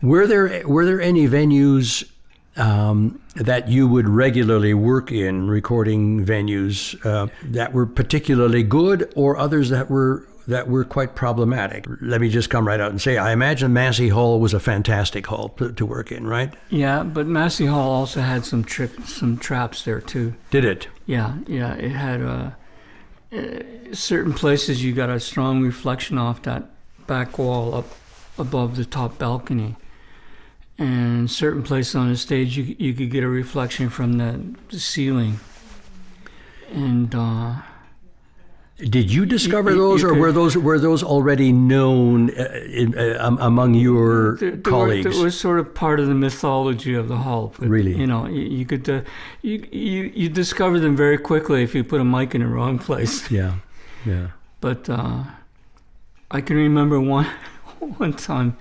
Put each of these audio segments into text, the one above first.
Were there any venues that you would regularly work in, recording venues that were particularly good, or others that were quite problematic? Let me just come right out and say, I imagine Massey Hall was a fantastic hall to work in, right? Yeah, but Massey Hall also had some traps there too. Did it? Yeah. It had certain places you got a strong reflection off that back wall up above the top balcony. And certain places on the stage, you could get a reflection from the ceiling. And did you discover those, or were those already known among your colleagues? It was sort of part of the mythology of the hall. But, really, you could you discover them very quickly if you put a mic in the wrong place. Yeah. But I can remember one time.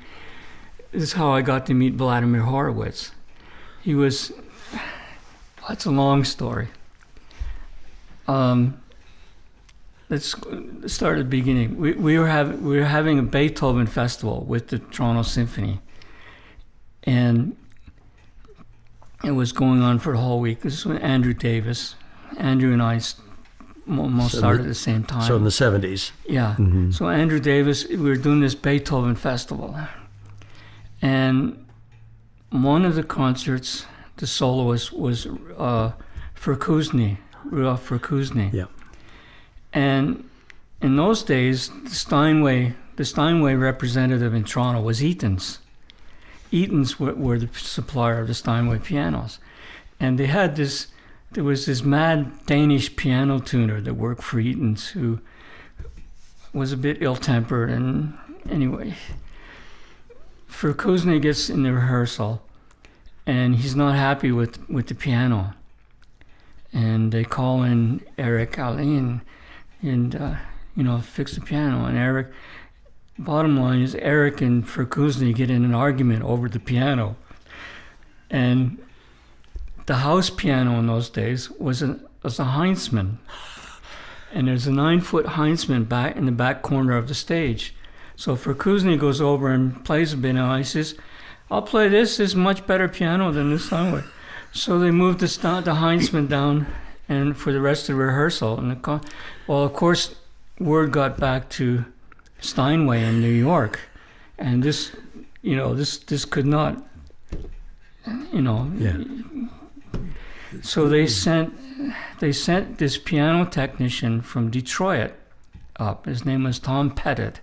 This is how I got to meet Vladimir Horowitz. That's a long story. Let's start at the beginning. We were having a Beethoven festival with the Toronto Symphony, and it was going on for the whole week. This was Andrew and I almost started at the same time. So in the 70s. Yeah. Mm-hmm. So Andrew Davis, we were doing this Beethoven festival. And one of the concerts, the soloist was Rudolf Verkusny. Yeah. And in those days, the Steinway representative in Toronto was Eaton's. Eaton's were the supplier of the Steinway pianos. And there was this mad Danish piano tuner that worked for Eaton's who was a bit ill-tempered. And anyway, Verkusny gets in the rehearsal, and he's not happy with the piano. And they call in Eric Alain and fix the piano. And Eric, bottom line is, Eric and Verkusny get in an argument over the piano. And the house piano in those days was a Heinzmann. And there's a 9-foot Heinzmann back in the back corner of the stage. So Verkusny goes over and plays a bit, and he says, I'll play this. This is much better piano than this Steinway. So they moved the Heinzmann down and for the rest of the rehearsal. And of course, word got back to Steinway in New York. And this could not, Yeah. So they sent this piano technician from Detroit up. His name was Tom Pettit.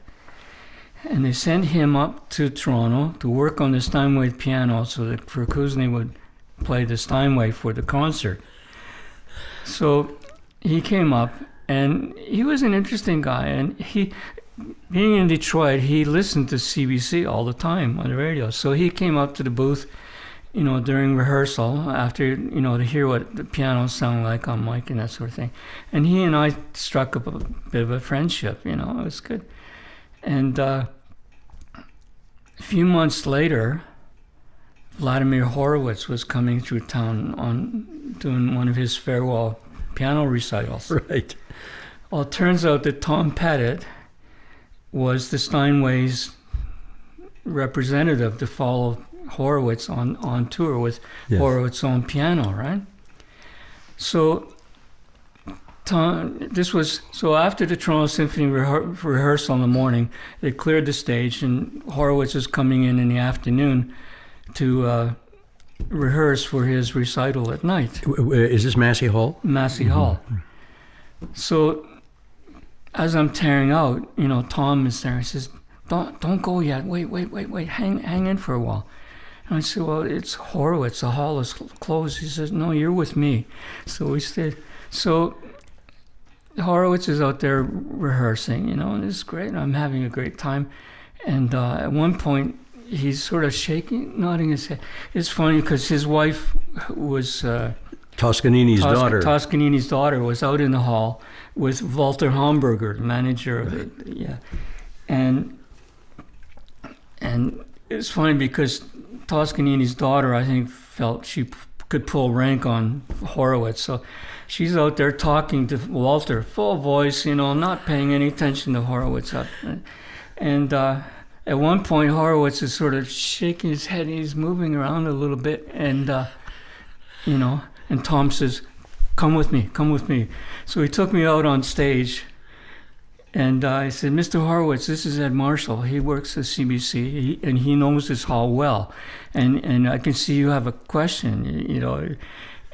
And they sent him up to Toronto to work on the Steinway piano so that Verkusny would play the Steinway for the concert. So he came up, and he was an interesting guy. And being in Detroit, he listened to CBC all the time on the radio. So he came up to the booth, during rehearsal after, to hear what the piano sounded like on mic and that sort of thing. And he and I struck up a bit of a friendship, it was good. And a few months later, Vladimir Horowitz was coming through town doing one of his farewell piano recitals. Right. Well, it turns out that Tom Pettit was the Steinway's representative to follow Horowitz on tour with Horowitz on piano, right? So after the Toronto Symphony rehearsal in the morning, they cleared the stage, and Horowitz was coming in the afternoon to rehearse for his recital at night. Is this Massey Hall? Massey Hall. So as I'm tearing out, Tom is there. He says, "Don't go yet. Wait. Hang in for a while." And I said, "Well, it's Horowitz. The hall is closed." He says, "No, you're with me." So we stayed. So Horowitz is out there rehearsing, and it's great. I'm having a great time. And at one point, he's sort of nodding his head. It's funny because his wife was Toscanini's daughter. Toscanini's daughter was out in the hall with Walter Homburger, the manager of it. Yeah, and it's funny because Toscanini's daughter, I think, felt she could pull rank on Horowitz, so she's out there talking to Walter, full voice, not paying any attention to Horowitz. And at one point, Horowitz is sort of shaking his head. He's moving around a little bit, and and Tom says, come with me. So he took me out on stage, and I said, Mr. Horowitz, this is Ed Marshall. He works at CBC, and he knows this hall well. And I can see you have a question,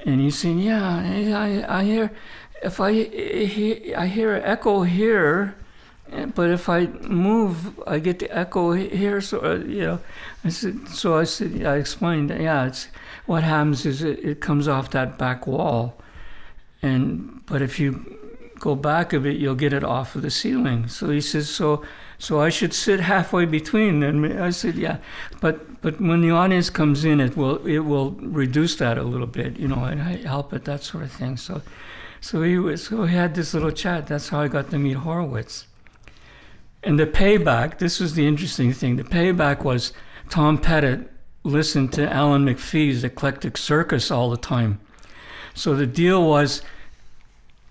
And he said, yeah, I hear, I hear an echo here, but if I move, I get the echo here. So, I explained, it's what happens is it comes off that back wall. But if you go back a bit, you'll get it off of the ceiling. So he says, so I should sit halfway between. And I said, yeah, but when the audience comes in, it will reduce that a little bit, and help it, that sort of thing. So we had this little chat. That's how I got to meet Horowitz. And the payback, this was the interesting thing. The payback was Tom Pettit listened to Alan McPhee's Eclectic Circus all the time. So the deal was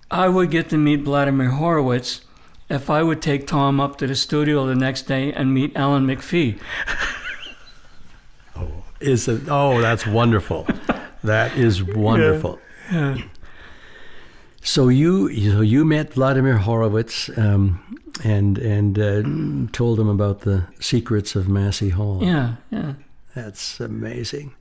I would get to meet Vladimir Horowitz if I would take Tom up to the studio the next day and meet Alan McPhee. That's wonderful. That is wonderful. Yeah. So you met Vladimir Horowitz and told him about the secrets of Massey Hall. Yeah. That's amazing.